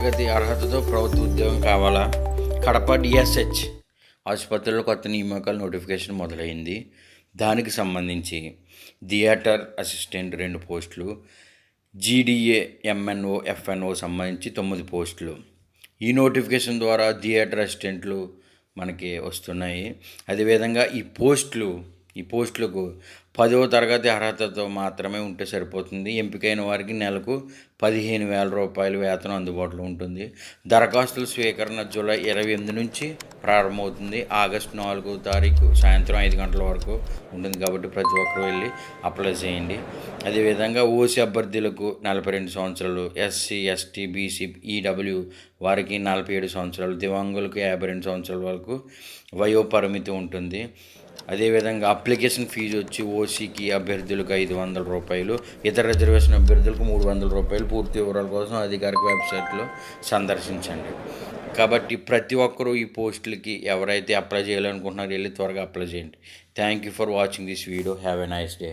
తరగతి అర్హతతో ప్రభుత్వ ఉద్యోగం కావాలా? కడప డిఎస్హెచ్ ఆసుపత్రిలో కొత్త నియామకాల నోటిఫికేషన్ మొదలైంది. దానికి సంబంధించి థియేటర్ అసిస్టెంట్ 2 పోస్టులు, జీడీఏ ఎంఎన్ఓ ఎఫ్ఎన్ఓ సంబంధించి 9 పోస్టులు. ఈ నోటిఫికేషన్ ద్వారా థియేటర్ అసిస్టెంట్లు మనకి వస్తున్నాయి. అదేవిధంగా ఈ పోస్టులకు 10వ తరగతి అర్హతతో మాత్రమే ఉంటే సరిపోతుంది. ఎంపికైన వారికి నెలకు 15,000 రూపాయల వేతనం అందుబాటులో ఉంటుంది. దరఖాస్తుల స్వీకరణ జూలై 28 నుంచి ప్రారంభమవుతుంది. ఆగస్టు 4వ తారీఖు సాయంత్రం 5 గంటల వరకు ఉంటుంది. కాబట్టి ప్రతి ఒక్కరూ వెళ్ళి అప్లై చేయండి. అదేవిధంగా ఓసీ అభ్యర్థులకు 42 సంవత్సరాలు, ఎస్సీ, ఎస్టీ, బీసీ, ఈడబ్ల్యూ వారికి 47 సంవత్సరాలు, దివ్యాంగులకు 52 సంవత్సరాల వరకు వయోపరిమితి ఉంటుంది. అదేవిధంగా అప్లికేషన్ ఫీజు వచ్చి ఓసీకి అభ్యర్థులకు 500 రూపాయలు, ఇతర రిజర్వేషన్ అభ్యర్థులకు 300 రూపాయలు. పూర్తి వివరాల కోసం అధికారిక వెబ్సైట్లో సందర్శించండి. కాబట్టి ప్రతి ఒక్కరూ ఈ పోస్టులకి ఎవరైతే అప్లై చేయాలనుకుంటున్నారో వెళ్ళి త్వరగా అప్లై చేయండి. Thank you for watching this video. Have a nice day.